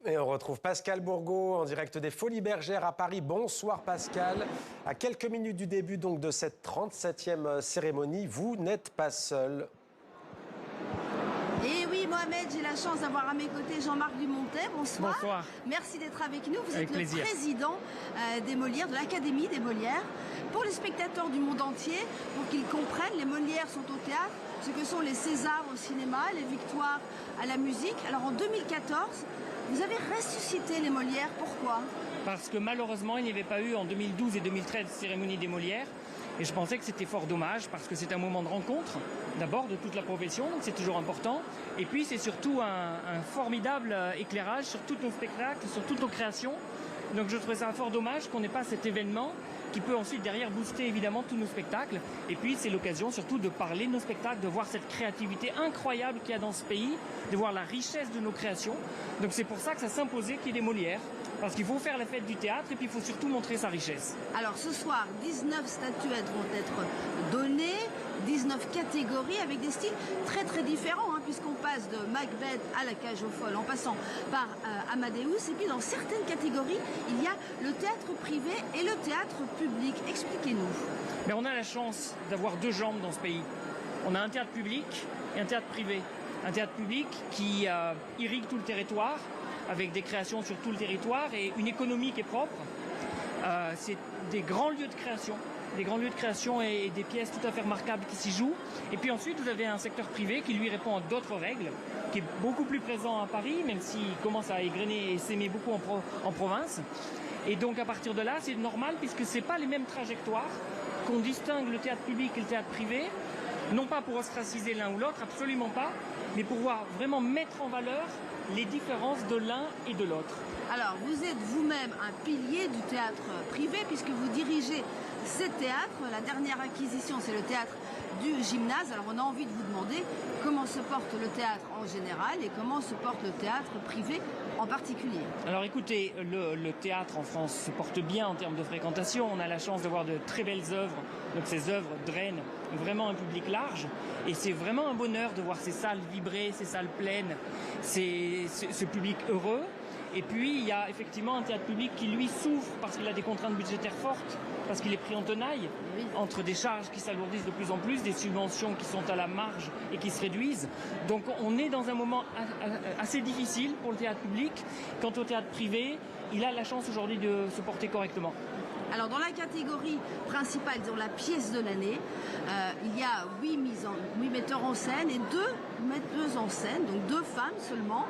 Et on retrouve Pascal Bourgault en direct des Folies Bergères à Paris. Bonsoir Pascal. À quelques minutes du début donc de cette 37e cérémonie, vous n'êtes pas seul. Et oui, Mohamed, j'ai la chance d'avoir à mes côtés Jean-Marc Dumontet. Bonsoir. Bonsoir. Merci d'être avec nous. Vous Avec êtes plaisir. le président des Molières, de l'Académie des Molières. Pour les spectateurs du monde entier, pour qu'ils comprennent, les Molières sont au théâtre, ce que sont les Césars au cinéma, les Victoires à la musique. Alors en 2014, vous avez ressuscité les Molières. Pourquoi ? Parce que malheureusement, il n'y avait pas eu en 2012 et 2013 cérémonie des Molières. Et je pensais que c'était fort dommage parce que c'est un moment de rencontre, d'abord de toute la profession, donc c'est toujours important. Et puis c'est surtout un formidable éclairage sur tous nos spectacles, sur toutes nos créations. Donc je trouvais ça fort dommage qu'on n'ait pas cet événement qui peut ensuite derrière booster évidemment tous nos spectacles. Et puis c'est l'occasion surtout de parler de nos spectacles, de voir cette créativité incroyable qu'il y a dans ce pays, de voir la richesse de nos créations. Donc c'est pour ça que ça s'imposait qu'il y ait des Molières. Parce qu'il faut faire la fête du théâtre et puis il faut surtout montrer sa richesse. Alors ce soir, 19 statuettes vont être données, 19 catégories avec des styles très très différents, puisqu'on passe de Macbeth à la Cage aux Folles en passant par Amadeus. Et puis dans certaines catégories, il y a le théâtre privé et le théâtre public. Expliquez-nous. Mais on a la chance d'avoir deux jambes dans ce pays. On a un théâtre public et un théâtre privé. Un théâtre public qui irrigue tout le territoire, avec des créations sur tout le territoire et une économie qui est propre. C'est des grands lieux de création, et des pièces tout à fait remarquables qui s'y jouent. Et puis ensuite, vous avez un secteur privé qui lui répond à d'autres règles, qui est beaucoup plus présent à Paris, même s'il commence à égrener et s'aimer beaucoup en province. Et donc à partir de là, c'est normal puisque c'est pas les mêmes trajectoires, qu'on distingue le théâtre public et le théâtre privé, non pas pour ostraciser l'un ou l'autre, absolument pas, mais pour vraiment mettre en valeur les différences de l'un et de l'autre. Alors, vous êtes vous-même un pilier du théâtre privé puisque vous dirigez ces théâtres. La dernière acquisition, c'est le théâtre du Gymnase. Alors, on a envie de vous demander comment se porte le théâtre en général et comment se porte le théâtre privé en particulier. Alors écoutez, le théâtre en France se porte bien en termes de fréquentation. On a la chance d'avoir de très belles œuvres. Donc ces œuvres drainent vraiment un public large. Et c'est vraiment un bonheur de voir ces salles vibrer, ces salles pleines, ce public heureux. Et puis il y a effectivement un théâtre public qui lui souffre parce qu'il a des contraintes budgétaires fortes, parce qu'il est pris en tenaille entre des charges qui s'alourdissent de plus en plus, des subventions qui sont à la marge et qui se réduisent. Donc on est dans un moment assez difficile pour le théâtre public. Quant au théâtre privé, il a la chance aujourd'hui de se porter correctement. Alors dans la catégorie principale, disons la pièce de l'année, il y a 8 metteurs en scène et 2 metteuses en scène, donc 2 femmes seulement,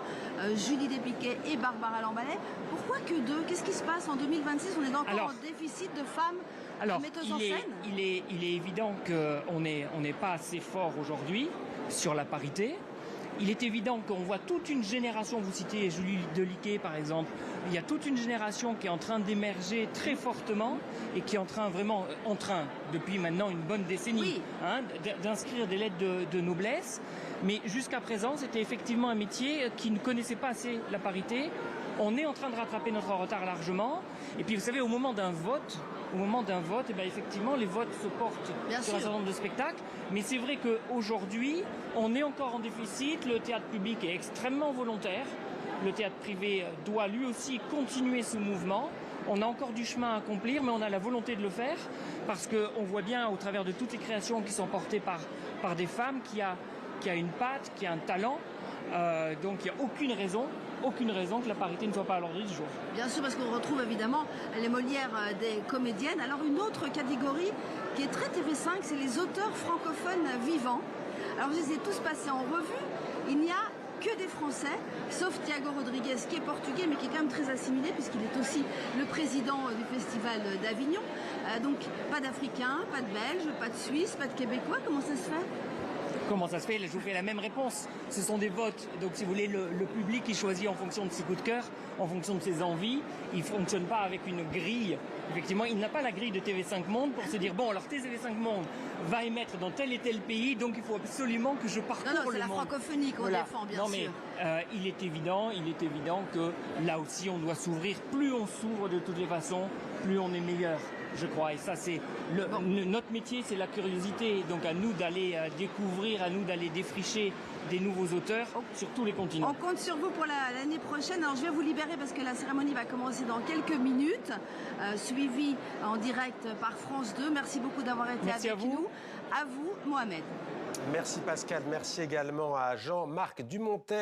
Julie Despiquet et Barbara Lambalet. Pourquoi que 2 ? Qu'est-ce qui se passe en 2026 ? On est encore en déficit de femmes metteuses en scène ? Il est évident qu'on n'est pas assez fort aujourd'hui sur la parité. Il est évident qu'on voit toute une génération, vous citez Julie Deliquet par exemple, il y a toute une génération qui est en train d'émerger très fortement et qui est vraiment en train, depuis maintenant une bonne décennie, d'inscrire des lettres de noblesse. Mais jusqu'à présent, c'était effectivement un métier qui ne connaissait pas assez la parité. On est en train de rattraper notre retard largement. Et puis vous savez, au moment d'un vote, effectivement, les votes se portent sur un certain nombre de spectacles. Mais c'est vrai qu'aujourd'hui, on est encore en déficit. Le théâtre public est extrêmement volontaire. Le théâtre privé doit lui aussi continuer ce mouvement. On a encore du chemin à accomplir, mais on a la volonté de le faire parce qu'on voit bien au travers de toutes les créations qui sont portées par des femmes qu'il y a une patte, qu'il y a un talent. Donc il n'y a aucune raison que la parité ne soit pas à l'ordre du jour. Bien sûr, parce qu'on retrouve évidemment les Molières des comédiennes. Alors une autre catégorie qui est très TV5, c'est les auteurs francophones vivants. Alors vous les avez tous passés en revue. Il n'y a que des Français, sauf Thiago Rodrigues qui est portugais, mais qui est quand même très assimilé puisqu'il est aussi le président du Festival d'Avignon. Donc pas d'Africains, pas de Belges, pas de Suisses, pas de Québécois. Comment ça se fait ? Comment ça se fait? Je vous fais la même réponse. Ce sont des votes. Donc, si vous voulez, le public, il choisit en fonction de ses coups de cœur, en fonction de ses envies. Il ne fonctionne pas avec une grille. Effectivement, il n'a pas la grille de TV5 Monde pour se dire, bon, alors TV5 Monde va émettre dans tel et tel pays, donc il faut absolument que je parcours le monde. Non, c'est la francophonie qu'on défend, bien sûr. Mais il est évident que là aussi, on doit s'ouvrir. Plus on s'ouvre de toutes les façons, plus on est meilleur, je crois. Et ça, c'est notre métier, c'est la curiosité. Donc, à nous d'aller découvrir à nous d'aller défricher des nouveaux auteurs sur tous les continents. On compte sur vous pour l'année prochaine. Alors je vais vous libérer parce que la cérémonie va commencer dans quelques minutes, suivie en direct par France 2. Merci beaucoup d'avoir été avec nous. À vous, Mohamed. Merci Pascal, merci également à Jean-Marc Dumontet.